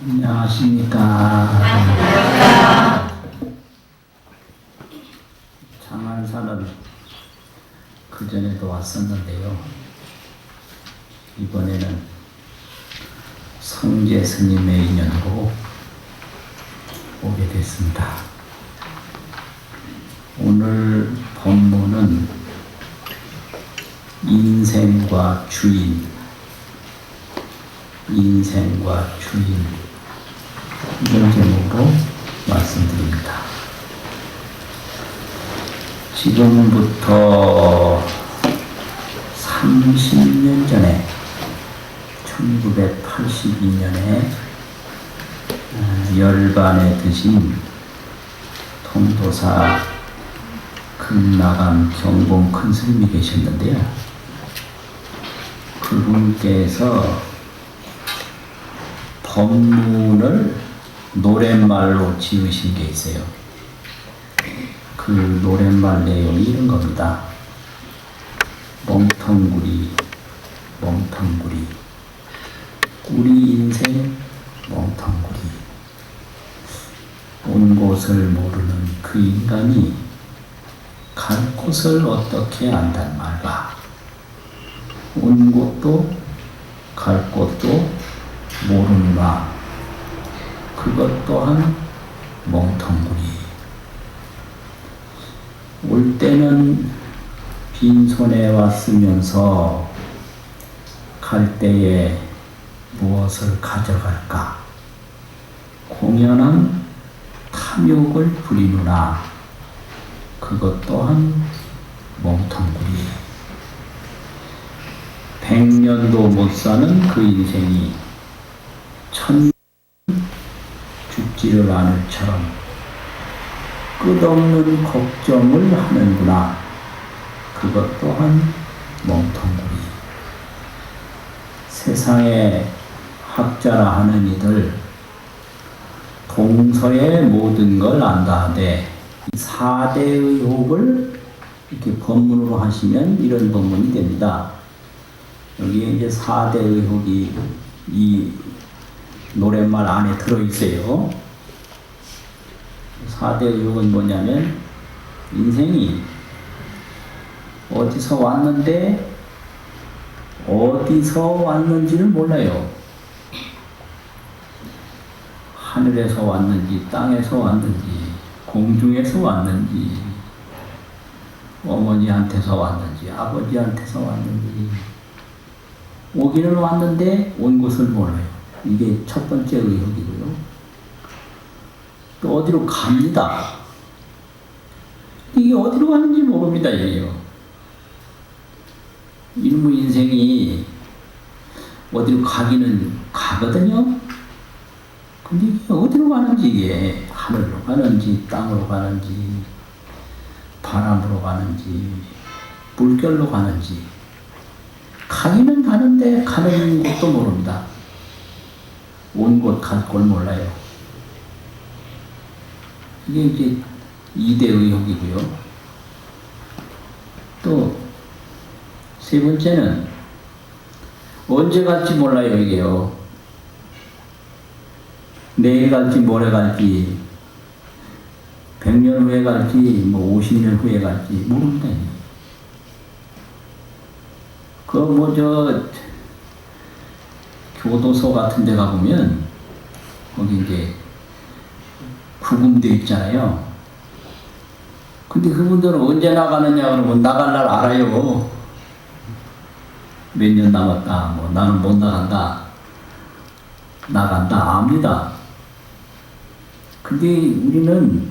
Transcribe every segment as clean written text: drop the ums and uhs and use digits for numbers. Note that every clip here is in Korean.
안녕하십니까. 장안산은 그전에도 왔었는데요. 이번에는 성재 스님의 인연으로 오게 됐습니다. 오늘 법문은 인생과 주인, 이런 제목으로 말씀드립니다. 지금부터 30년 전에 1982년에 열반에 드신 통도사 금나감 경봉 큰 스님이 계셨는데요. 그분께서 법문을 노랫말로 지으신 게 있어요. 그 노랫말 내용이 이런 겁니다. 멍텅구리, 우리 인생 멍텅구리. 온 곳을 모르는 그 인간이 갈 곳을 어떻게 안단 말까? 온 곳도 갈 곳도 모르느라 그것 또한 멍텅구리. 올 때는 빈손에 왔으면서 갈 때에 무엇을 가져갈까? 공연한 탐욕을 부리느라 그것 또한 멍텅구리. 100년도 못 사는 그 인생이 1000년 죽지를 않을 처럼 끝없는 걱정을 하는구나. 그것 또한 멍텅구리. 세상에 학자라 하는 이들 동서의 모든 걸 안다 하되 4대 의혹을 이렇게 법문으로 하시면 이런 법문이 됩니다. 여기에 이제 4대 의혹이 이 노랫말 안에 들어있어요. 4대 의혹은 뭐냐면 인생이 어디서 왔는데 어디서 왔는지를 몰라요. 하늘에서 왔는지 땅에서 왔는지 공중에서 왔는지 어머니한테서 왔는지 아버지한테서 왔는지 오기는 왔는데 온 곳을 몰라요. 이게 첫 번째 의혹이고요. 또 어디로 갑니다. 이게 어디로 가는지 모릅니다. 이게요. 이놈의 인생이 어디로 가기는 가거든요. 근데 이게 어디로 가는지, 이게 하늘로 가는지 땅으로 가는지 바람으로 가는지 물결로 가는지 가기는 가는데 가는 곳도 모릅니다. 온 곳 갈 걸 몰라요. 이게 이제 2대 의혹이고요. 또 세 번째는 언제 갈지 몰라요. 이게요. 내일 갈지 모레 갈지 100년 후에 갈지 50년 후에 갈지 모릅니다. 교도소 같은 데 가보면 거기 이제 구금돼 있잖아요. 근데 그분들은 언제 나가느냐 그러면 나갈 날 알아요. 몇 년 남았다. 나는 못 나간다. 나간다. 압니다. 근데 우리는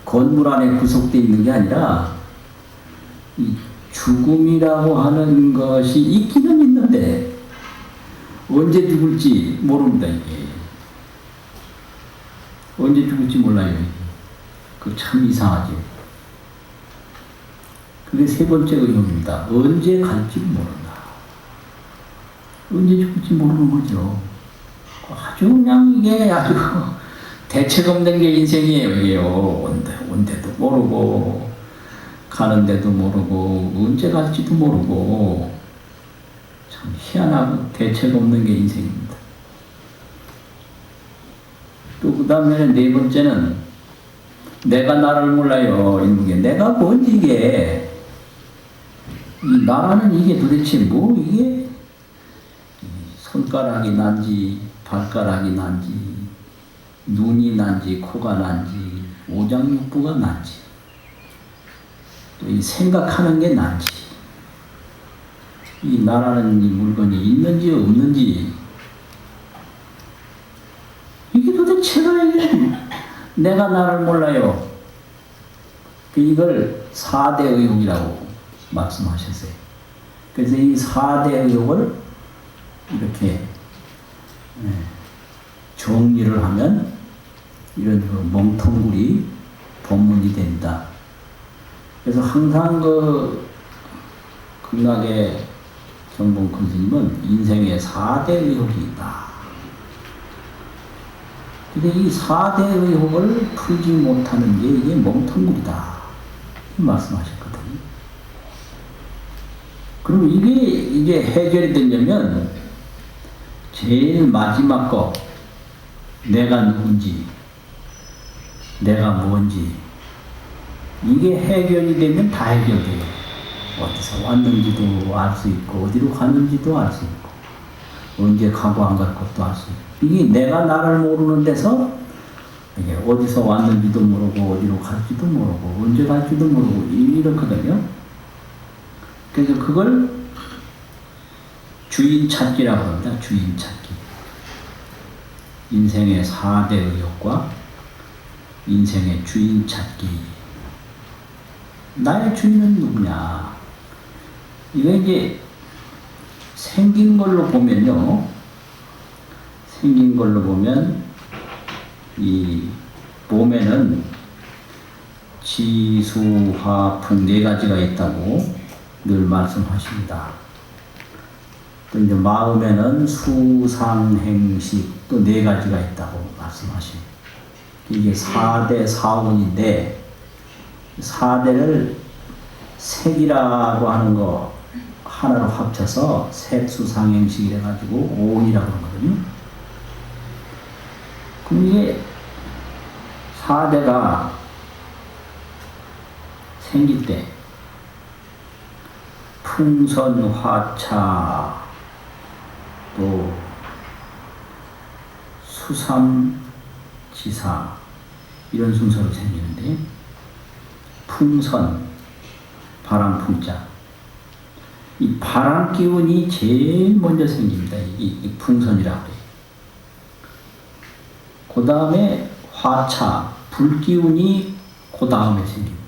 건물 안에 구속되어 있는 게 아니라 이 죽음이라고 하는 것이 있기는 있는데 언제 죽을지 모릅니다. 이게 언제 죽을지 몰라요. 그 참 이상하죠. 그게 세 번째 의혹입니다. 언제 갈지 모른다. 언제 죽을지 모르는 거죠. 아주 그냥 이게 아주 대책 없는 게 인생이에요. 이게요. 온 데도 모르고 가는 데도 모르고 언제 갈지도 모르고 참 희한하고 대책 없는 게 인생입니다. 또 그 다음에는 네 번째는 내가 나를 몰라요. 이런 게 내가 뭔지 이게 이 나라는 이게 도대체 뭐 이게 손가락이 난지 발가락이 난지 눈이 난지 코가 난지 오장육부가 난지 또 이 생각하는 게 난지 이 나라는 이 물건이 있는지 없는지 이게 도대체가 이게 내가 나를 몰라요. 이걸 4대 의혹이라고 말씀하셨어요. 그래서 이 4대 의혹을 이렇게 정리를 하면 이런 그 멍텅구리 법문이 된다. 그래서 항상 그 극락의 정봉 큰 스님은 인생에 4대 의혹이 있다. 근데 이 4대 의혹을 풀지 못하는 게 이게 멍텅구리다. 말씀하셨거든요. 그럼 이게 해결이 되려면 제일 마지막 거 내가 누군지 내가 뭔지 이게 해결이 되면 다 해결돼요. 어디서 왔는지도 알 수 있고 어디로 가는지도 알 수 있고 언제 가고 안 갈 것도 알 수 있고 이게 내가 나를 모르는 데서 이게 어디서 왔는지도 모르고 어디로 갈지도 모르고 언제 갈지도 모르고 이렇거든요. 그래서 그걸 주인 찾기라고 합니다. 주인 찾기. 인생의 4대 의혹과 인생의 주인 찾기. 나의 주인은 누구냐? 이거 이제 생긴 걸로 보면요. 생긴 걸로 보면 이 몸에는 지수, 화, 풍 4가지가 있다고 늘 말씀하십니다. 또 이제 마음에는 수, 상, 행식 또 4가지가 있다고 말씀하십니다. 이게 4대 사원인데 4대를 색이라고 하는 거 하나로 합쳐서 색수상행식 이래가지고 오온이라고 하거든요. 그럼 이게 4대가 생길 때 풍선, 화차, 또 수삼, 지사 이런 순서로 생기는데 풍선, 바람 풍자 이 바람 기운이 제일 먼저 생깁니다. 이 풍선이라고 해요. 그 다음에 화차, 불 기운이 그 다음에 생깁니다.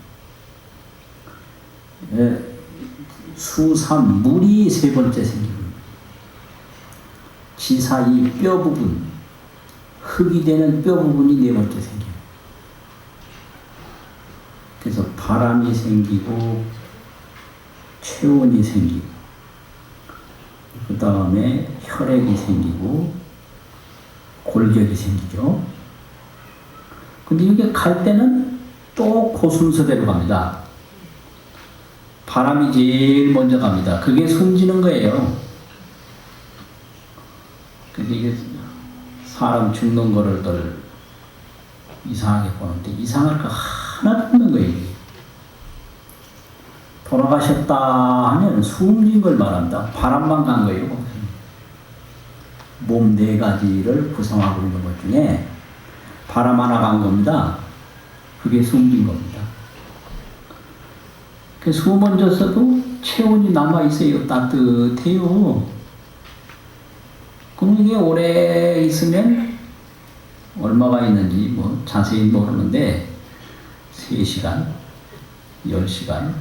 수삼, 물이 3번째 생깁니다. 지사, 이 뼈 부분, 흙이 되는 뼈 부분이 4번째 생깁니다. 그래서 바람이 생기고 체온이 생기고 그 다음에 혈액이 생기고 골격이 생기죠. 근데 이게 갈 때는 또 그 순서대로 갑니다. 바람이 제일 먼저 갑니다. 그게 숨지는 거예요. 근데 이게 사람 죽는 거를 늘 이상하게 보는데 이상할 거 하나도 없는 거예요. 돌아가셨다 하면 숨진 걸 말한다. 바람만 간 거예요. 몸 4가지를 구성하고 있는 것 중에 바람 하나 간 겁니다. 그게 숨진 겁니다. 그 숨 얹었어도 체온이 남아있어요. 따뜻해요. 그럼 이게 오래 있으면 얼마가 있는지 뭐 자세히 모르는데 3시간, 10시간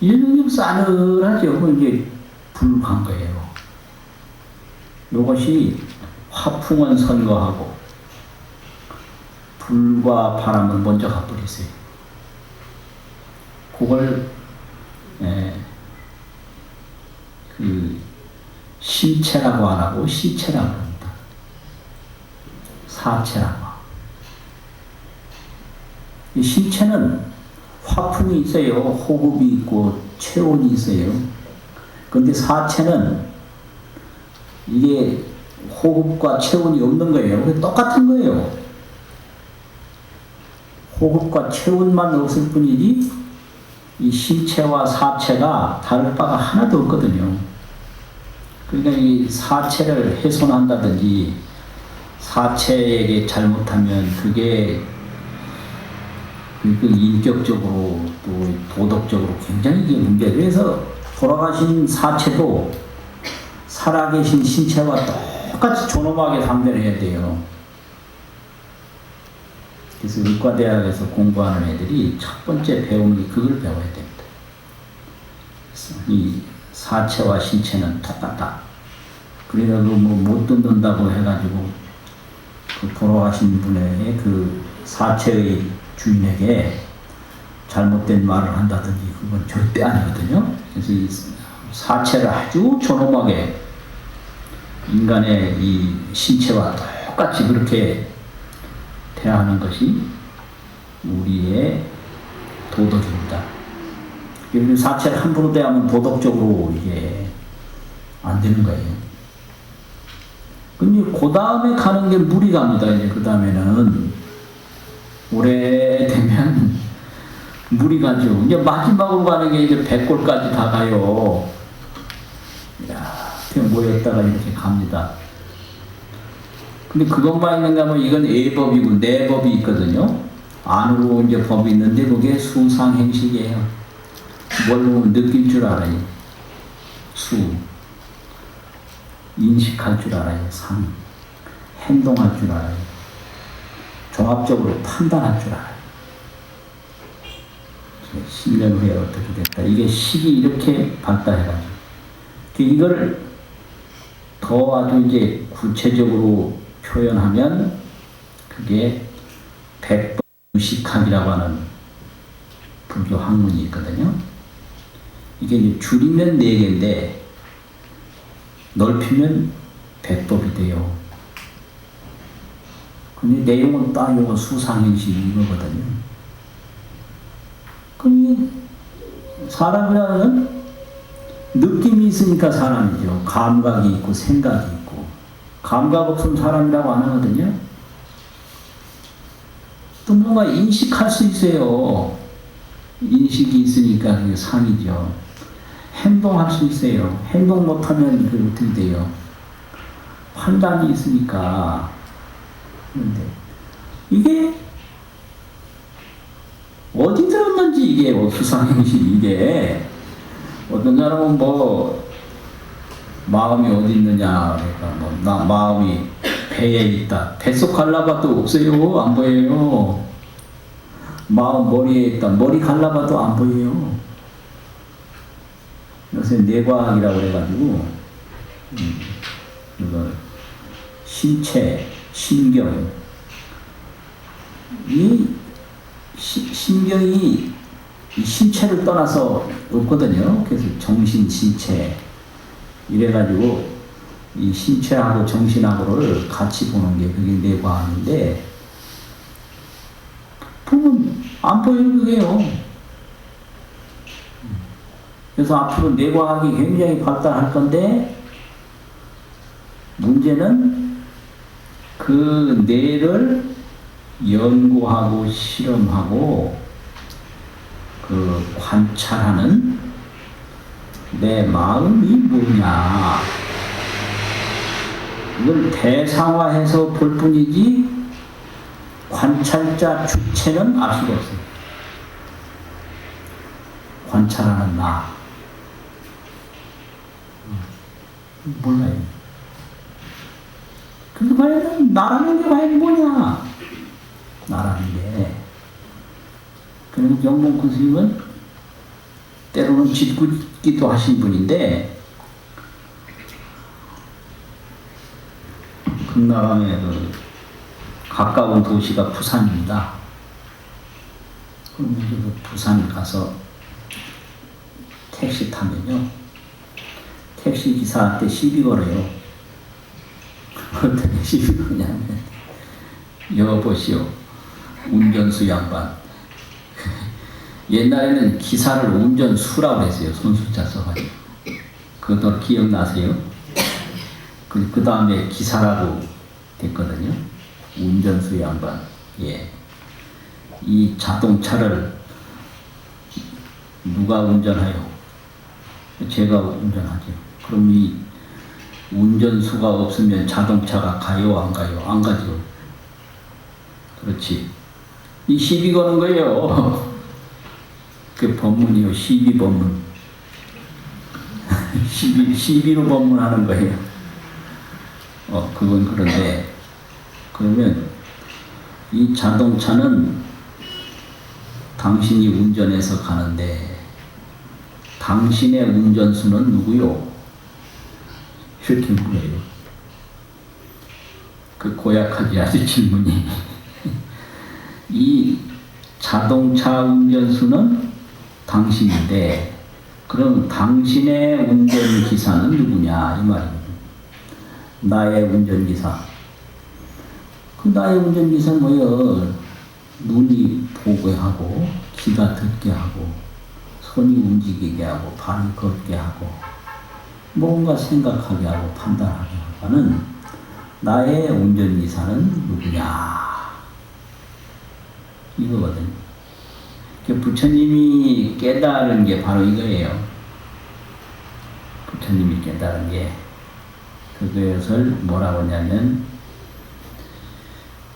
이런 좀 싸늘하죠. 이제 불한 거예요. 이것이 화풍은 선거하고 불과 바람을 먼저 가버리세요. 그걸 그 신체라고 안 하고 시체라고 합니다. 사체라고. 이 신체는 화풍이 있어요. 호흡이 있고 체온이 있어요. 그 그런데 사체는 이게 호흡과 체온이 없는 거예요. 그게 똑같은 거예요. 호흡과 체온만 없을 뿐이지 이 신체와 사체가 다를 바가 하나도 없거든요. 그러니까 이 사체를 훼손한다든지 사체에게 잘못하면 그게 인격적으로 또 도덕적으로 굉장히 이게 문제예요. 그래서 돌아가신 사체도 살아계신 신체와 똑같이 존엄하게 상대를 해야 돼요. 그래서 의과대학에서 공부하는 애들이 첫 번째 배우는 게 그걸 배워야 됩니다. 그래서 이 사체와 신체는 똑같다. 그래서 못 듣는다고 해가지고 그 돌아가신 분의 그 사체의 주인에게 잘못된 말을 한다든지 그건 절대 아니거든요. 그래서 이 사체를 아주 존엄하게 인간의 이 신체와 똑같이 그렇게 대하는 것이 우리의 도덕입니다. 그래서 사체를 함부로 대하면 도덕적으로 이게 안 되는 거예요. 근데 그 다음에 가는 게 물이 갑니다. 이제 그 다음에는 오래되면 물이 가죠. 이제 마지막으로 가는 게 이제 백골까지 다 가요. 이렇게 모였다가 이렇게 갑니다. 근데 그것만 있는가 하면 이건 A법이고 내법이 있거든요. 안으로 이제 법이 있는데 그게 수상행식이에요. 뭘 보면 느낄 줄 알아요. 수. 인식할 줄 알아요. 상. 행동할 줄 알아요. 종합적으로 판단할 줄 알아요. 10년 후에 어떻게 됐다. 이게 식이 이렇게 발달해가지고. 이걸 더 아주 이제 구체적으로 표현하면 그게 백법유식학이라고 하는 불교 학문이 있거든요. 이게 이제 줄이면 4개인데 넓히면 백법이 돼요. 근데 내용은 딱 요거 수상행식 이거거든요. 그럼 사람이라는 느낌이 있으니까 사람이죠. 감각이 있고 생각이 있고. 감각 없으면 사람이라고 안 하거든요. 또 뭔가 인식할 수 있어요. 인식이 있으니까 그게 상이죠. 행동할 수 있어요. 행동 못하면 그게 어떻게 돼요? 판단이 있으니까. 그런데 이게 어디 들었는지 이게 수상행식 이게 어떤 사람은 뭐 마음이 어디 있느냐 그러니까 뭐 나 마음이 배에 있다. 뱃속 갈라봐도 없어요. 안 보여요. 마음 머리에 있다. 머리 갈라봐도 안 보여요. 요새 뇌과학이라고 그래가지고 이거 신체, 신경 이 신경이 이 신체를 떠나서 없거든요. 그래서 정신, 신체 이래가지고 이 신체하고 정신하고를 같이 보는 게 그게 뇌과학인데 보면 안 보여요 그게요. 그래서 앞으로 뇌과학이 굉장히 발달할 건데 문제는 그 뇌를 연구하고 실험하고 그 관찰하는 내 마음이 뭐냐 이걸 대상화해서 볼 뿐이지 관찰자 주체는 알 수가 없어요. 관찰하는 나 몰라요. 그래서 과연 나라는 게 과연 뭐냐 나라는 게 그리고 영봉큰 스님은 때로는 짓궂기도 하신 분인데 금나강의 그 가까운 도시가 부산입니다. 그럼 이제 그 부산 가서 택시 타면요 택시 기사한테 시비 걸어요. 어떻게 시비 거냐면 여보시오 운전수 양반 옛날에는 기사를 운전수라고 했어요. 손수자 써가지고 그것도 기억나세요? 그 다음에 기사라고 됐거든요. 운전수 양반. 예. 이 자동차를 누가 운전하요? 제가 운전하죠. 그럼 이 운전수가 없으면 자동차가 가요, 안 가요? 안 가죠. 그렇지. 이 시비 거는 거예요. 그 법문이요. 시비 법문. 시비로 법문하는 거예요. 그건 그런데, 그러면 이 자동차는 당신이 운전해서 가는데, 당신의 운전수는 누구요? 이렇게 물어요. 그 고약하지 아주 질문이. 이 자동차 운전수는 당신인데, 그럼 당신의 운전기사는 누구냐? 이 말이에요. 나의 운전기사. 그 나의 운전기사는 뭐예요? 눈이 보게 하고, 귀가 듣게 하고, 손이 움직이게 하고, 발이 걷게 하고, 뭔가 생각하게 하고, 판단하게 하는 나의 운전기사는 누구냐? 이거거든요. 부처님이 깨달은 게 바로 이거예요. 부처님이 깨달은 게 그것을 뭐라고 하냐면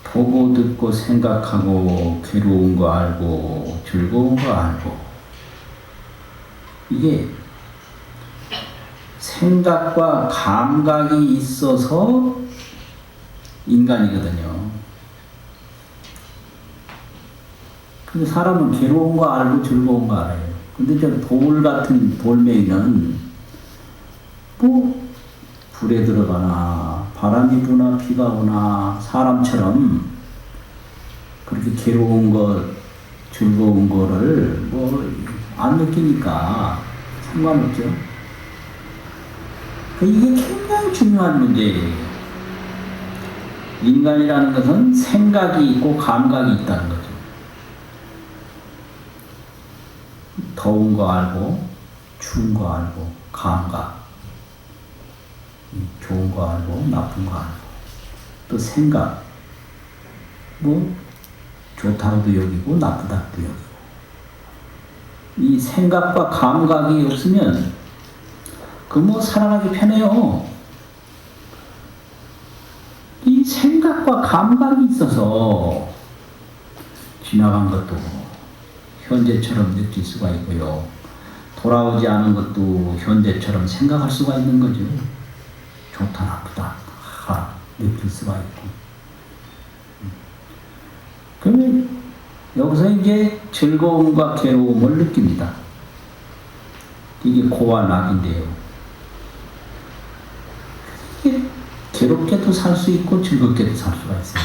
보고 듣고 생각하고 괴로운 거 알고 즐거운 거 알고 이게 생각과 감각이 있어서 인간이거든요. 근데 사람은 괴로운 거 알고 즐거운 거 알아요. 근데 저 돌 같은 돌멩이는 뭐 불에 들어가나 바람이 부나 비가 오나 사람처럼 그렇게 괴로운 거 즐거운 거를 뭐 안 느끼니까 상관없죠. 이게 굉장히 중요한 문제예요. 인간이라는 것은 생각이 있고 감각이 있다는 거죠. 더운 거 알고, 추운 거 알고, 감각. 좋은 거 알고, 나쁜 거 알고. 또 생각. 뭐, 좋다고도 여기고, 나쁘다고도 여기고. 이 생각과 감각이 없으면, 살아가기 편해요. 이 생각과 감각이 있어서, 지나간 것도 현재처럼 느낄 수가 있고요. 돌아오지 않은 것도 현재처럼 생각할 수가 있는 거죠. 좋다, 나쁘다, 느낄 수가 있고. 그러면 여기서 이제 즐거움과 괴로움을 느낍니다. 이게 고와 낙인데요. 이게 괴롭게도 살 수 있고 즐겁게도 살 수가 있어요.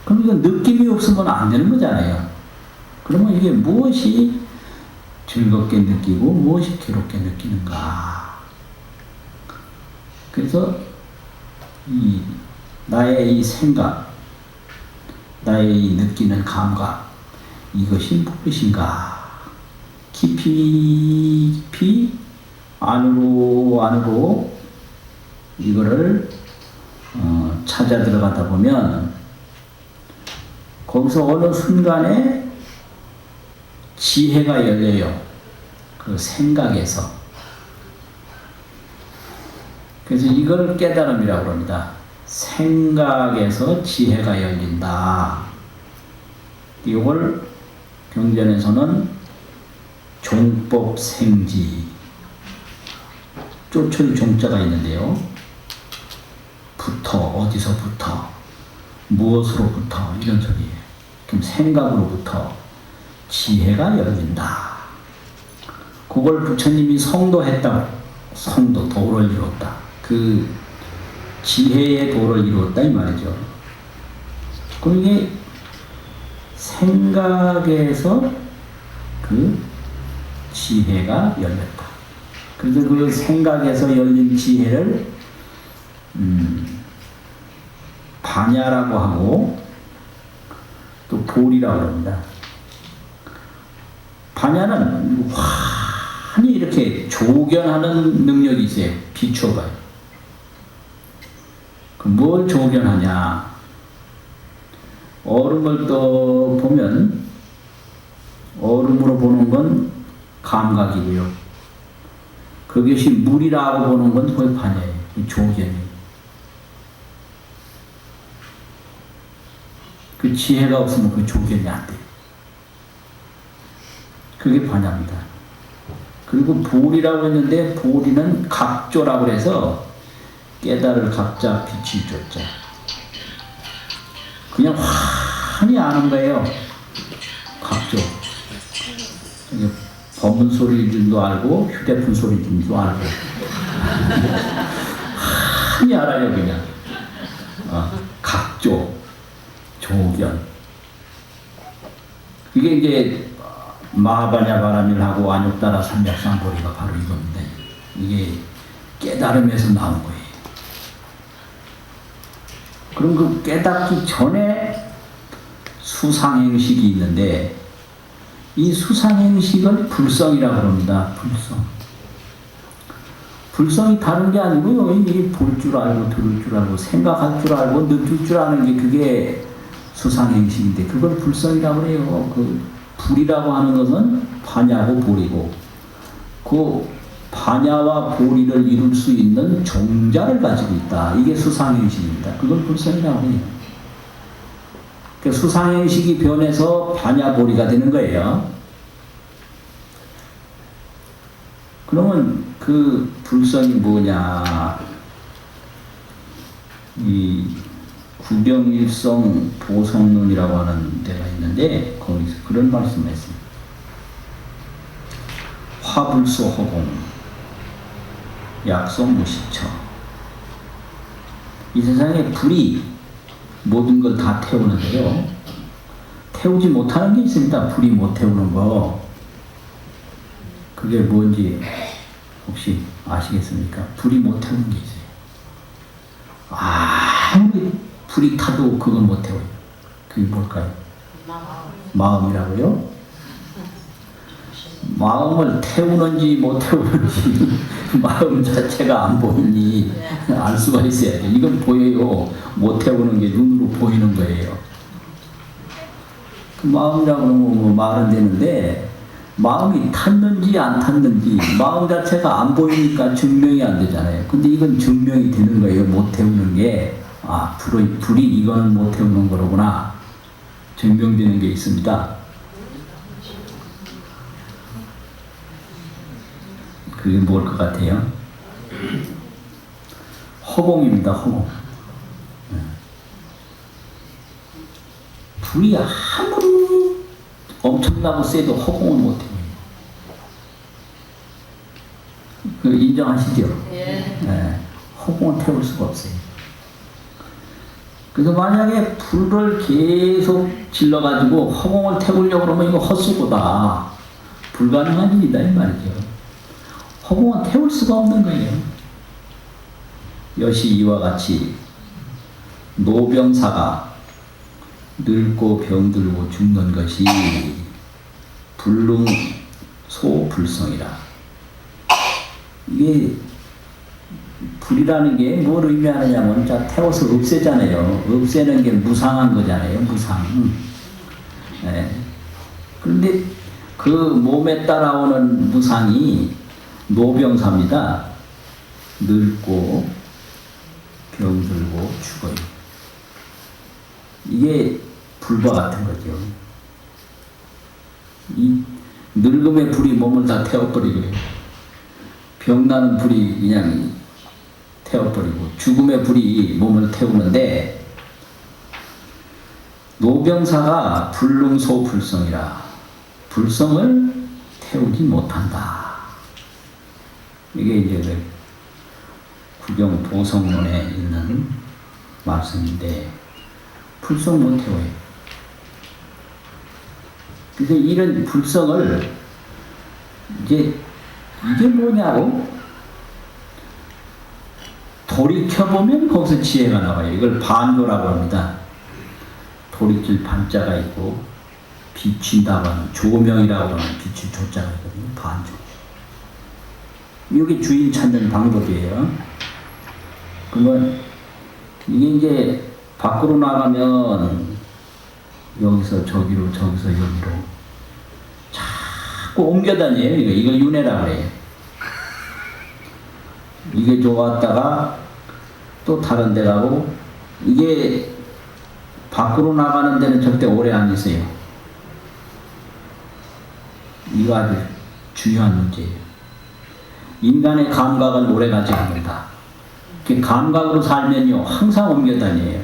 그럼 이건 느낌이 없으면 안 되는 거잖아요. 그러면 이게 무엇이 즐겁게 느끼고 무엇이 괴롭게 느끼는가. 그래서 나의 이 생각, 나의 이 느끼는 감각, 이것이 무엇인가. 깊이 안으로 이거를 찾아 들어가다 보면 거기서 어느 순간에 지혜가 열려요. 그 생각에서. 그래서 이걸 깨달음이라고 합니다. 생각에서 지혜가 열린다. 이걸 경전에서는 종법생지, 쫓을 종자가 있는데요. 어디서부터, 무엇으로부터, 이런 소리예요. 그럼 생각으로부터 지혜가 열린다. 그걸 부처님이 성도했다. 도를 이뤘다. 그 지혜의 도를 이뤘다 이 말이죠. 그럼 이게 생각에서 그 지혜가 열렸다. 그래서 그 생각에서 열린 지혜를 반야라고 하고 또 볼이라고 합니다. 반야는 환히 이렇게 이렇게 조견하는 능력이 있어요. 비춰봐요. 뭘 조견하냐? 얼음을 또 보면 얼음으로 보는 건 감각이고요. 그것이 물이라고 보는 건 거의 반야예요. 조견이에요. 그 지혜가 없으면 그 조견이 안 돼요. 그게 반야입니다. 그리고 보리라고 했는데 보리는 각조라고 해서 깨달을 각자 빛이 조자. 그냥 환히 아는 거예요. 각조. 법문 소리들도 알고 휴대폰 소리들도 알고 환히 알아요 그냥. 각조, 조견. 이게 이제 마하바냐 바라밀하고 안욕따라 삼백상보리가 바로 이겁니다. 이게 깨달음에서 나온 거예요. 그럼 그 깨닫기 전에 수상행식이 있는데 이 수상행식을 불성이라고 합니다. 불성. 불성이 다른 게 아니고요. 이게 볼 줄 알고 들을 줄 알고 생각할 줄 알고 느낄 줄 아는 게 그게 수상행식인데 그걸 불성이라고 해요. 그 불이라고 하는 것은 반야고 보리고 그 반야와 보리를 이룰 수 있는 종자를 가지고 있다. 이게 수상행식입니다. 그걸 불성이라고 해요. 그 수상행식이 변해서 반야보리가 되는 거예요. 그러면 그 불성이 뭐냐? 이 구경일성 보성론이라고 하는 데가 있는데 거기서 그런 말씀을 했습니다. 화불소 허공 약속 무시처. 이 세상에 불이 모든 걸 다 태우는데요. 태우지 못하는 게 있습니다. 불이 못 태우는 거. 그게 뭔지 혹시 아시겠습니까? 불이 못 태우는 게 있어요. 아무리 불이 타도 그건 못 태워요. 그게 뭘까요? 마음이라고요? 마음을 태우는지 못 태우는지 마음 자체가 안 보이니 알 수가 있어야죠. 이건 보여요. 못 태우는 게 눈으로 보이는 거예요. 그 마음이라고 하면 뭐 말은 되는데 마음이 탔는지 안 탔는지 마음 자체가 안 보이니까 증명이 안 되잖아요. 근데 이건 증명이 되는 거예요. 못 태우는 게. 아, 불이 이거는 못 태우는 거로구나. 증명되는 게 있습니다. 그게 뭘 것 같아요? 허공입니다. 허공. 불이 아무리 엄청나고 세도 허공은 못 태워요. 그 인정하시죠? 네. 허공은 태울 수가 없어요. 그래서 만약에 불을 계속 질러가지고 허공을 태우려고 그러면 이거 헛수고다. 불가능한 일이다 이 말이죠. 허공은 태울 수가 없는 거예요. 여시 이와 같이 노병사가 늙고 병들고 죽는 것이 불능소불성이라. 이게 불이라는 게 뭘 의미하느냐면 자 태워서 없애잖아요. 없애는 게 무상한 거잖아요. 무상. 네. 그런데 그 몸에 따라오는 무상이 노병사입니다. 늙고 병들고 죽어요. 이게 불과 같은 거죠. 이 늙음의 불이 몸을 다 태워버리고요. 병나는 불이 그냥 태워버리고 죽음의 불이 몸을 태우는데 노병사가 불능소불성이라 불성을 태우지 못한다. 이게 이제 구경 보성론에 있는 말씀인데 불성 못 태워요. 그래서 이런 불성을 이제 이게 뭐냐고 돌이켜보면 거기서 지혜가 나와요. 이걸 반조라고 합니다. 돌이킬 반자가 있고 비친다고 하는 조명이라고 하는 빛이 조자가 있거든요. 반조. 이게 주인 찾는 방법이에요. 그러면 이게 이제 밖으로 나가면 여기서 저기로 저기서 여기로 자꾸 옮겨 다녀요. 이거 윤회라 그래요. 이게 좋았다가 또 다른 데 가고, 이게 밖으로 나가는 데는 절대 오래 안 있어요. 이거 아주 중요한 문제예요. 인간의 감각은 오래 가지 않는다. 감각으로 살면요 항상 옮겨 다녀요.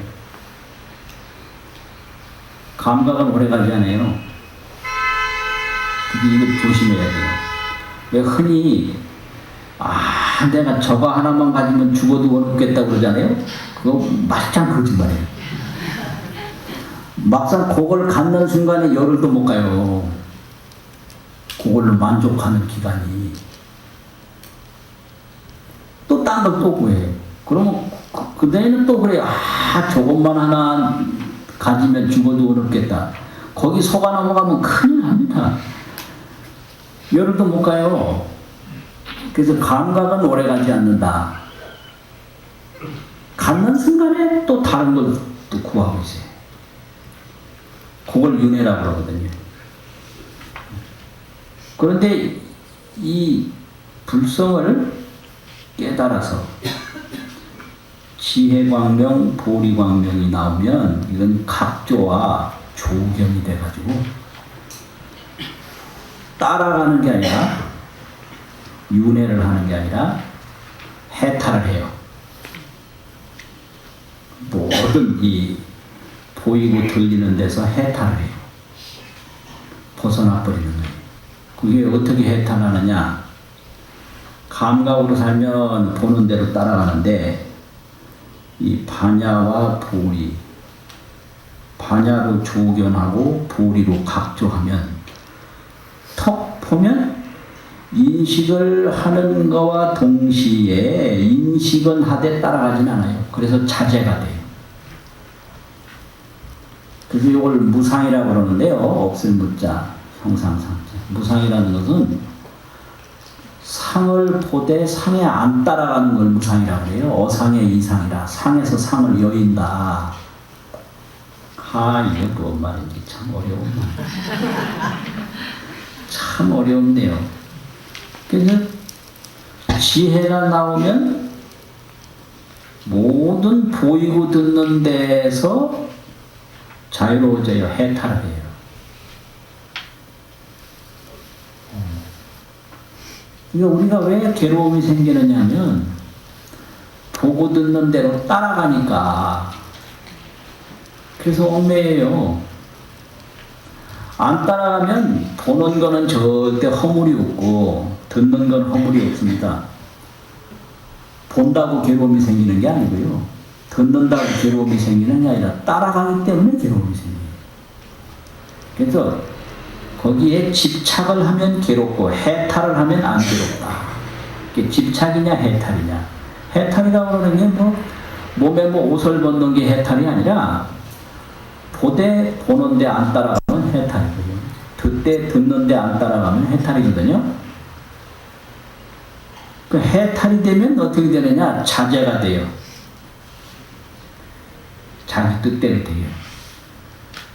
감각은 오래 가지 않아요. 이거 조심해야 돼요. 왜 흔히 내가 저거 하나만 가지면 죽어도 원없겠다 그러잖아요. 그거 말짱 거짓말이에요. 막상 그걸 갖는 순간에 열흘도 못 가요. 그걸로 만족하는 기간이. 또 딴 걸 또 구해요. 그러면 그 다음에는 또 그래요. 저것만 하나 가지면 죽어도 원없겠다. 거기 속아 넘어가면 큰일 납니다. 열흘도 못 가요. 그래서 감각은 오래 가지 않는다. 갖는 순간에 또 다른 걸 또 구하고 있어요. 그걸 윤회라고 그러거든요. 그런데 이 불성을 깨달아서 지혜광명, 보리광명이 나오면 이건 각조와 조경이 돼가지고 따라가는 게 아니라 윤회를 하는 게 아니라 해탈을 해요. 모든 이 보이고 들리는 데서 해탈을 해요. 벗어나 버리는 거예요. 그게 어떻게 해탈하느냐? 감각으로 살면 보는 대로 따라가는데, 이 반야와 보리, 반야로 조견하고 보리로 각조하면, 턱 보면 인식을 하는 거와 동시에 인식은 하되 따라가진 않아요. 그래서 자제가 돼요. 그래서 이걸 무상이라고 그러는데요. 없을 무자, 형상상자. 무상이라는 것은 상을 보되 상에 안 따라가는 걸 무상이라고 해요. 어상의 이상이라. 상에서 상을 여인다. 이게 뭔 말인지 참 어려운 말. 참 어려운데요. 그래서 지혜가 나오면 모든 보이고 듣는 데에서 자유로워져요. 해탈을 해요. 그러니까 우리가 왜 괴로움이 생기느냐 하면 보고 듣는 대로 따라가니까. 그래서 얽매여요. 안 따라가면 보는 거는 절대 허물이 없고 듣는 건 허물이 없습니다. 본다고 괴로움이 생기는 게 아니고요. 듣는다고 괴로움이 생기는 게 아니라 따라가기 때문에 괴로움이 생겨요. 그래서 거기에 집착을 하면 괴롭고 해탈을 하면 안 괴롭다. 이게 집착이냐 해탈이냐. 해탈이라고 하는 게 몸에 옷을 벗는 게 해탈이 아니라 보되 보는데 안 따라가면 해탈이거든요. 듣되 듣는데 안 따라가면 해탈이거든요. 그 해탈이 되면 어떻게 되느냐? 자제가 돼요. 자기 뜻대로 돼요.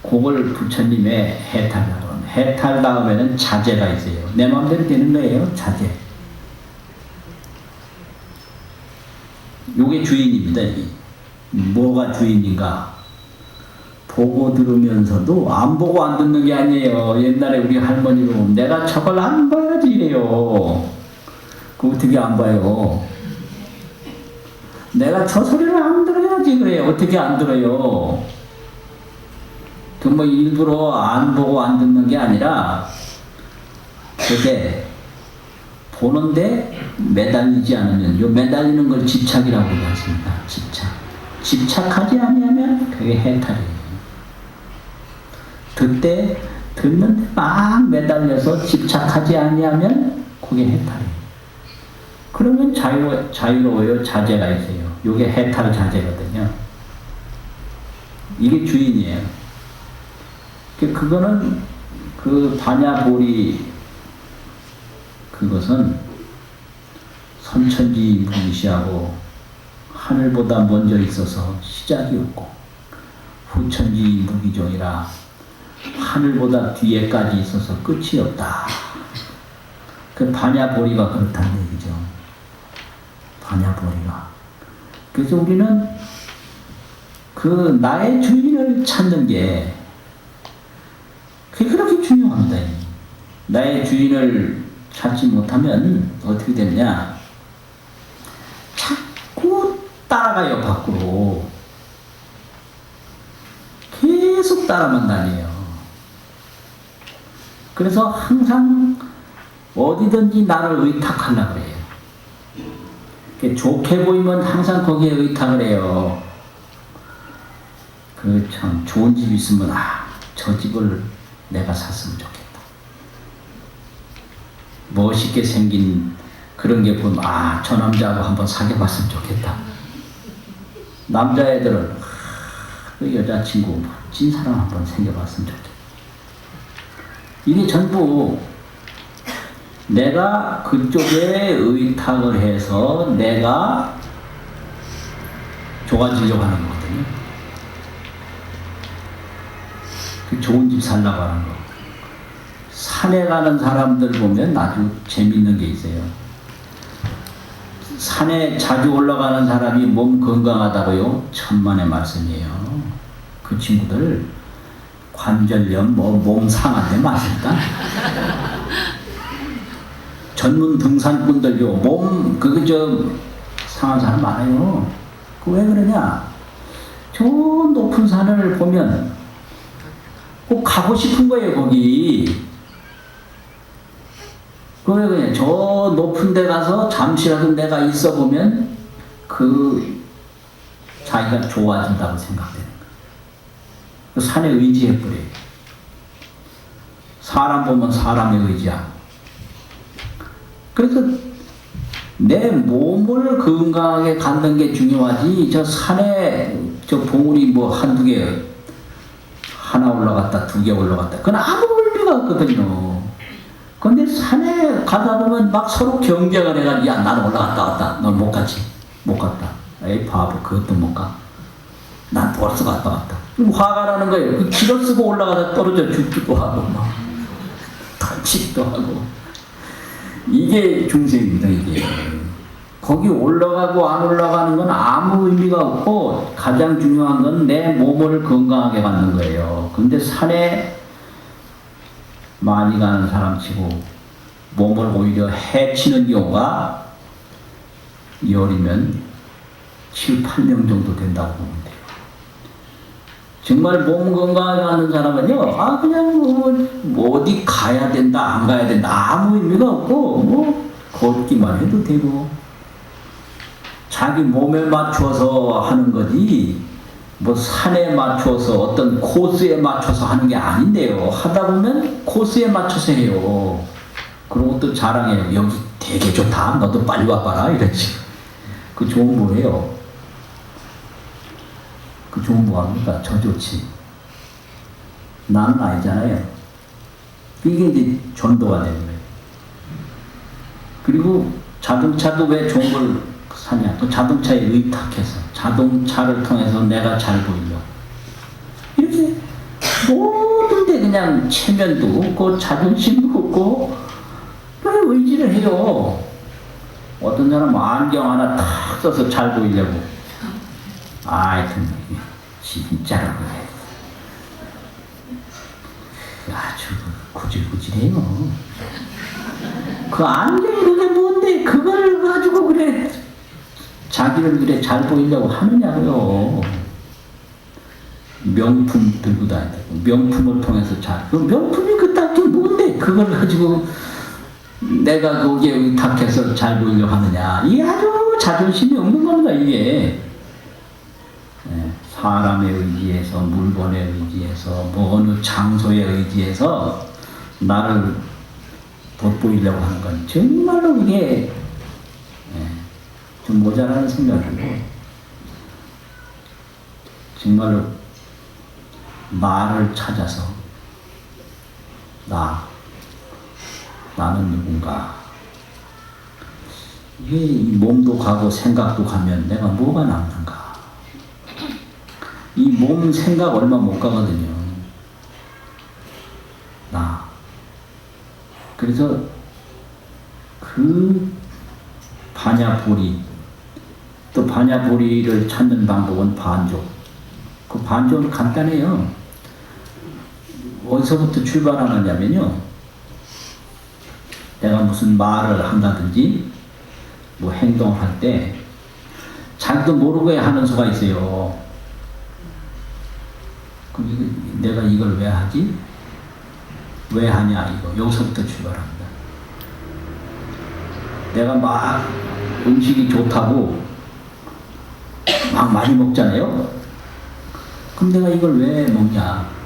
그걸 부처님의 해탈이라고 합니다. 해탈 다음에는 자제가 있어요. 내 마음대로 되는 거예요. 자제. 요게 주인입니다. 뭐가 주인인가? 보고 들으면서도 안 보고 안 듣는 게 아니에요. 옛날에 우리 할머니가 보면 내가 저걸 안 봐야지 이래요. 그거 어떻게 안 봐요? 내가 저 소리를 안 들어야지 그래요. 어떻게 안 들어요? 그 일부러 안 보고 안 듣는 게 아니라 그게 보는데 매달리지 않으면, 요 매달리는 걸 집착이라고 하지 않습니까? 집착. 집착하지 아니하면 그게 해탈이에요. 그때 듣는데 막 매달려서 집착하지 아니하면 그게 해탈이에요. 그러면 자유로워요. 자제가 있어요. 이게 해탈 자제거든요. 이게 주인이에요. 그거는 그 반야보리 그것은 선천지무시하고 하늘보다 먼저 있어서 시작이 없고 후천지무기종이라 하늘보다 뒤에까지 있어서 끝이 없다. 그 반야보리가 그렇다는 얘기죠. 반야보리가. 그래서 우리는 그 나의 주인을 찾는 게 그게 그렇게 중요합니다. 나의 주인을 찾지 못하면 어떻게 되느냐? 자꾸 따라가요, 밖으로. 계속 따라만 다녀요. 그래서 항상 어디든지 나를 의탁하려고 그래요. 좋게 보이면 항상 거기에 의탁을 해요. 그 참 좋은 집 있으면 저 집을 내가 샀으면 좋겠다. 멋있게 생긴 그런 게 보면 저 남자하고 한번 사귀어봤으면 좋겠다. 남자애들은 그 여자친구 멋진 사람 한번 생겨봤으면 좋겠다. 이게 전부 내가 그쪽에 의탁을 해서 내가 좋아지려고 하는 거거든요. 그 좋은 집 살려고 하는 거. 산에 가는 사람들 보면 아주 재밌는 게 있어요. 산에 자주 올라가는 사람이 몸 건강하다고요? 천만의 말씀이에요. 그 친구들 관절염, 몸 상한데 맞습니까? 전문 등산꾼들요, 몸, 상한 사람 많아요. 그 왜 그러냐? 저 높은 산을 보면 꼭 가고 싶은 거예요, 거기. 그냥 저 높은 데 가서 잠시라도 내가 있어 보면 자기가 좋아진다고 생각되는 거예요. 그 산에 의지해버려요. 사람 보면 사람에 의지하고. 그래서 내 몸을 건강하게 갖는 게 중요하지, 저 산에 저 봉우리 한두 개, 하나 올라갔다, 두 개 올라갔다. 그건 아무 의미가 없거든요. 근데 산에 가다 보면 막 서로 경쟁을 해가지고, 야, 나는 올라갔다 왔다. 넌 못 갔지? 못 갔다. 에이, 바보, 그것도 못 가. 난 벌써 갔다 왔다. 그럼 화가 나는 거예요. 그 기도 쓰고 올라가다 떨어져 죽기도 하고, 막, 다치기도 하고. 이게 중생입니다, 이게. 거기 올라가고 안 올라가는 건 아무 의미가 없고, 가장 중요한 건 내 몸을 건강하게 갖는 거예요. 근데 산에 많이 가는 사람 치고 몸을 오히려 해치는 경우가 열이면 7, 8명 정도 된다고 보면 돼요. 정말 몸 건강하게 하는 사람은요, 그냥 어디 가야 된다, 안 가야 된다, 아무 의미가 없고, 걷기만 해도 되고, 자기 몸에 맞춰서 하는 거지, 산에 맞춰서 어떤 코스에 맞춰서 하는 게 아닌데요. 하다 보면 코스에 맞춰서 해요. 그러고 또 자랑해요. 여기 되게 좋다. 너도 빨리 와봐라. 이러지. 그 좋은 뭐예요? 그 좋은 뭐합니까? 저 좋지. 나는 아니잖아요. 이게 이제 전도가 되는 거예요. 그리고 자동차도 왜 좋은 걸 사냐? 그 자동차에 의탁해서 자동차를 통해서 내가 잘 보이려고 이렇게 모든 데 그냥 체면도 없고 자존심도 없고 그래 의지를 해요. 어떤 사람은 안경 하나 탁 써서 잘 보이려고 하여튼 진짜로 아주 구질구질해요. 그 안경이 그게 뭔데 그걸 가지고 그래 자기를 그래 잘 보이려고 하느냐고요. 명품 들고 다닌다고. 명품을 통해서 그 명품이 그딴 게 뭔데 그걸 가지고 내가 거기에 의탁해서 잘 보이려고 하느냐. 이게 아주 자존심이 없는 겁니다, 이게. 사람에 의지해서, 물건에 의지해서, 어느 장소에 의지해서 나를 돋보이려고 하는 건 정말로 이게 좀 모자라는 생각이고, 정말로 나를 찾아서 나는 누군가 이게 이 몸도 가고 생각도 가면 내가 뭐가 남는가? 이 몸 생각 얼마 못 가거든요. 나. 그래서 그 반야보리, 또 반야보리를 찾는 방법은 반조. 그 반조는 간단해요. 어디서부터 출발하느냐면요. 내가 무슨 말을 한다든지 뭐 행동할 때 자기도 모르게 하는 수가 있어요. 그럼 내가 이걸 왜 하지? 왜 하냐 이거. 여기서부터 출발합니다. 내가 막 음식이 좋다고 막 많이 먹잖아요. 그럼 내가 이걸 왜 먹냐?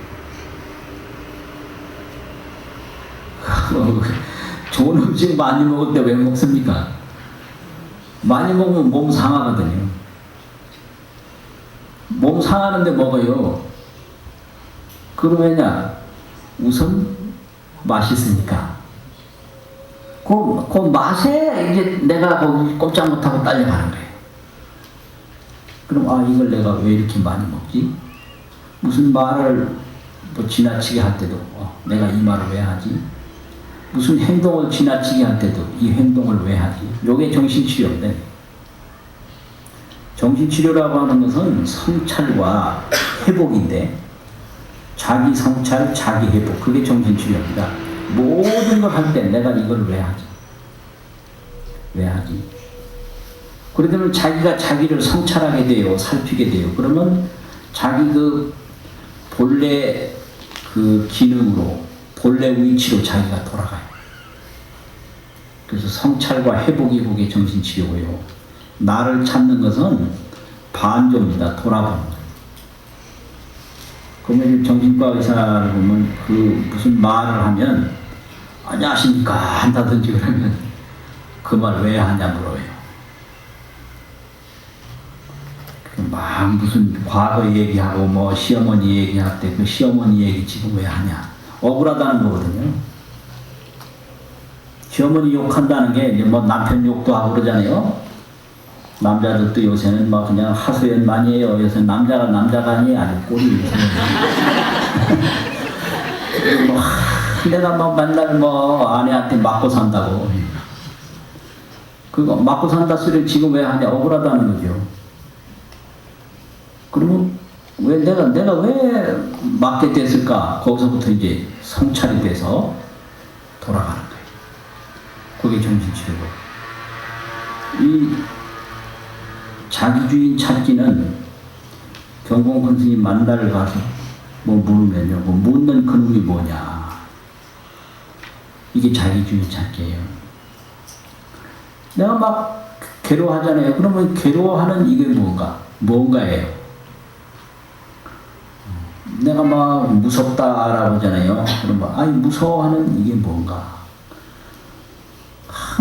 좋은 음식 많이 먹을 때 왜 먹습니까? 많이 먹으면 몸 상하거든요. 몸 상하는데 먹어요. 그럼 왜냐? 우선 맛있으니까. 그 맛에 이제 내가 거기 꼼짝 못하고 딸려가는 거예요. 그럼 아 이걸 내가 왜 이렇게 많이 먹지? 무슨 말을 뭐 지나치게 할 때도 내가 이 말을 왜 하지? 무슨 행동을 지나치게 할 때도 이 행동을 왜 하지? 요게 정신치료인데, 정신치료라고 하는 것은 성찰과 회복인데, 자기 성찰, 자기 회복, 그게 정신치료입니다. 모든 걸 할 때 내가 이걸 왜 하지? 왜 하지? 그러면 자기가 자기를 성찰하게 돼요. 살피게 돼요. 그러면 자기 그 본래 그 기능으로, 본래 위치로 자기가 돌아가요. 그래서 성찰과 회복이 그게 정신치료고요. 나를 찾는 것은 반조입니다. 돌아보는 거예요. 그러면 정신과 의사를 보면 그 무슨 말을 하면 안녕하십니까 한다든지 그러면 그 말 왜 하냐 물어요. 막 무슨 과거 얘기하고 뭐 시어머니 얘기할 때 그 시어머니 얘기 지금 왜 하냐. 억울하다는 거거든요. 시어머니 욕한다는 게 이제 뭐 남편 욕도 하고 그러잖아요. 남자들도 요새는 막 그냥 하소연 많이 해요. 요새 남자가 아니에요. 아주 꼴이 뭐, 내가 뭐 맨날 뭐 아내한테 맞고 산다고. 그거 맞고 산다 소리를 지금 왜 하냐. 억울하다는 거죠. 그러면 왜 내가 왜 맞게 됐을까? 거기서부터 이제 성찰이 돼서 돌아가는 거예요. 그게 정신치료고. 이 자기주인 찾기는 경공 큰 스님 만날 가서 뭐 물으면요. 뭐 묻는 그놈이 뭐냐. 이게 자기주인 찾기예요. 내가 막 괴로워하잖아요. 그러면 괴로워하는 이게 뭔가예요. 내가 막 무섭다라고 하잖아요. 그러면 아니 무서워하는 이게 뭔가.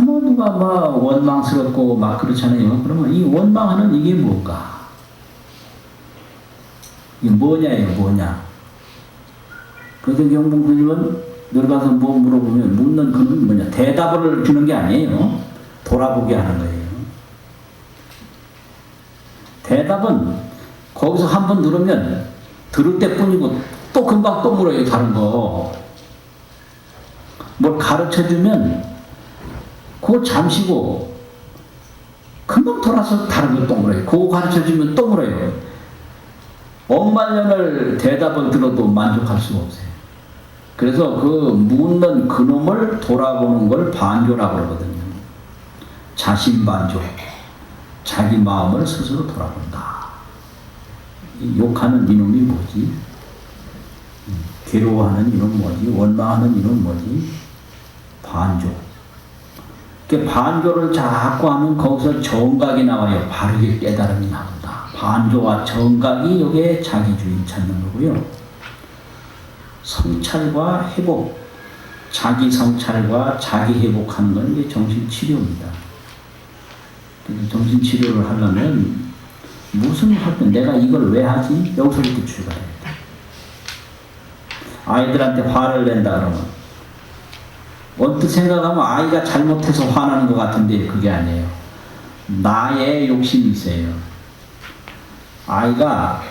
뭐 누가 막 원망스럽고 막 그렇잖아요. 그러면 이 원망하는 이게 뭔가. 이게 뭐냐. 그래서 경봉스님은 늘 가서 뭐 물어보면 묻는 그는 뭐냐. 대답을 주는 게 아니에요. 돌아보게 하는 거예요. 대답은 거기서 한 번 들으면 들을 때뿐이고 또 금방 또 물어요. 다른 거. 뭘 가르쳐주면 그거 잠시고 금방 돌아서 다른 걸 또 물어요. 그거 가르쳐주면 또 물어요. 억만년을 대답을 들어도 만족할 수가 없어요. 그래서 그 묻는 그놈을 돌아보는 걸 반조라고 그러거든요. 자신반조. 자기 마음을 스스로 돌아본다. 욕하는 이놈이 뭐지? 괴로워하는 이놈 뭐지? 원망하는 이놈 뭐지? 반조. 그 반조를 자꾸 하면 거기서 정각이 나와요. 바르게 깨달음이 나온다. 반조와 정각이 여기에 자기주인 찾는 거고요. 성찰과 회복, 자기 성찰과 자기 회복하는 건 이게 정신치료입니다. 정신치료를 하려면 무슨 할때 내가 이걸 왜 하지? 여기서부터 출발해야 돼. 아이들한테 화를 낸다 그러면 언뜻 생각하면 아이가 잘못해서 화나는 것 같은데 그게 아니에요. 나의 욕심이 있어요. 아이가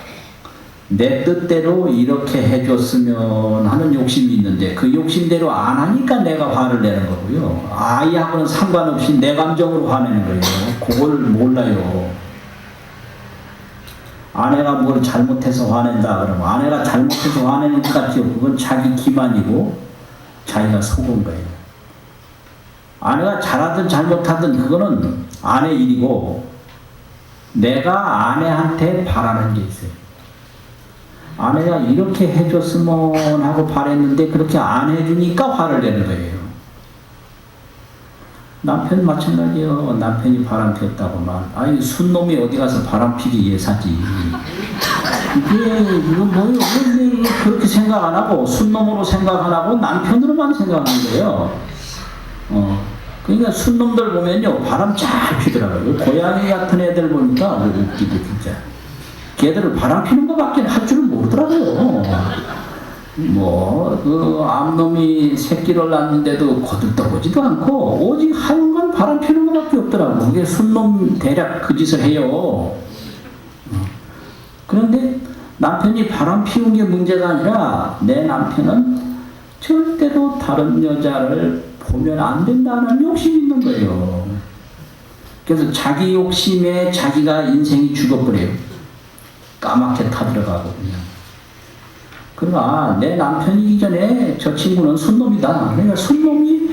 내 뜻대로 이렇게 해줬으면 하는 욕심이 있는데 그 욕심대로 안 하니까 내가 화를 내는 거고요. 아이하고는 상관없이 내 감정으로 화내는 거예요. 그걸 몰라요. 아내가 뭘 잘못해서 화낸다 그러면 아내가 잘못해서 화내는 것 같죠. 그건 자기 기만이고 자기가 속은 거예요. 아내가 잘하든 잘못하든 그거는 아내 일이고 내가 아내한테 바라는 게 있어요. 아내가 이렇게 해줬으면 하고 바랬는데 그렇게 안 해주니까 화를 내는 거예요. 남편 마찬가지예요. 남편이 바람 피웠다고만. 아니 순놈이 어디 가서 바람 피기 예사지. 이거 뭐예요? 근데 그렇게 생각 안 하고 순놈으로 생각 안 하고 남편으로만 생각하는 거예요. 그러니까 순놈들 보면요 바람 잘 피더라고요. 고양이 같은 애들 보니까 웃기도 진짜. 걔들은 바람 피는 것밖에 할 줄은 모르더라고요. 그 암놈이 새끼를 낳는데도 거들떠보지도 않고 오직 하는 건 바람 피는 것밖에 없더라고. 그게 순놈 대략 그 짓을 해요. 그런데 남편이 바람 피운 게 문제가 아니라 내 남편은 절대로 다른 여자를 보면 안 된다는 욕심이 있는 거예요. 그래서 자기 욕심에 자기가 인생이 죽어버려요. 까맣게 타들어가고 그냥. 그러나 내 남편이기 전에 저 친구는 순놈이다. 그러니까 순놈이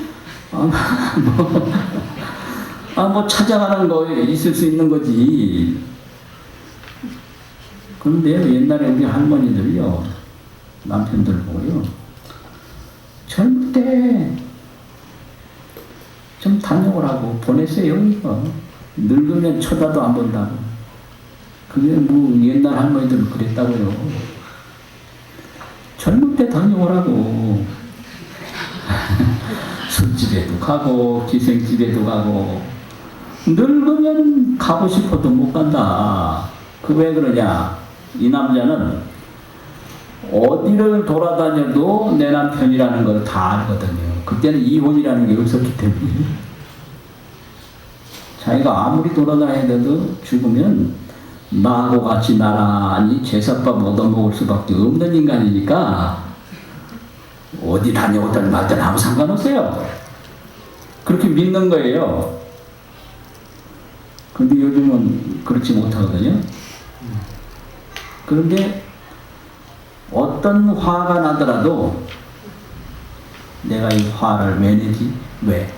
뭐 찾아가는 거에 있을 수 있는 거지. 그런데 옛날에 우리 할머니들요 남편들 보고요 젊을 때 좀 다녀오라고 보냈어요. 이거 늙으면 쳐다도 안 본다고. 그게 뭐 옛날 할머니들은 그랬다고요. 젊을 때 다녀오라고. 술집에도 가고 기생집에도 가고 늙으면 가고 싶어도 못 간다. 그 왜 그러냐. 이 남자는 어디를 돌아다녀도 내 남편이라는 걸 다 알거든요. 그때는 이혼이라는 게 없었기 때문에 자기가 아무리 돌아다녀도 죽으면 나하고 같이 나란히 제사밥 얻어먹을 수밖에 없는 인간이니까 어디 다녀오든 말든 아무 상관없어요. 그렇게 믿는 거예요. 근데 요즘은 그렇지 못하거든요. 그런데 어떤 화가 나더라도 내가 이 화를 왜 내지? 왜?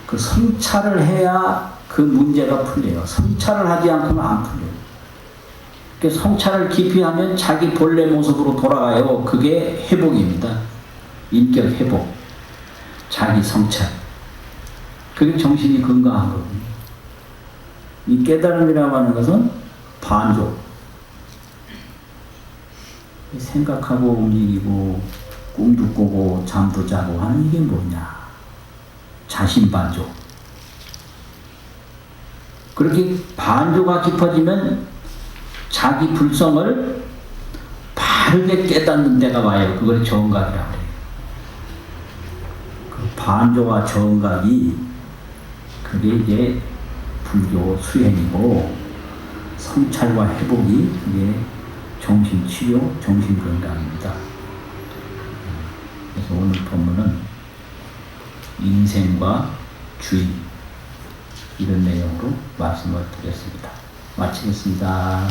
그 성찰을 해야 그 문제가 풀려요. 성찰을 하지 않고는 안 풀려요. 그 성찰을 깊이 하면 자기 본래 모습으로 돌아가요. 그게 회복입니다. 인격 회복. 자기 성찰. 그게 정신이 건강한 거거든요. 이 깨달음이라고 하는 것은 반조. 생각하고 움직이고 꿈도 꾸고 잠도 자고 하는 이게 뭐냐? 자신반조. 그렇게 반조가 깊어지면 자기 불성을 바르게 깨닫는 데가 와요. 그걸 정각이라고 해요. 그 반조와 정각이 그게 이제 불교 수행이고 성찰과 회복이 그게 정신치료, 정신건강입니다. 그래서 오늘 본문은 인생과 주의 이런 내용으로 말씀을 드렸습니다. 마치겠습니다.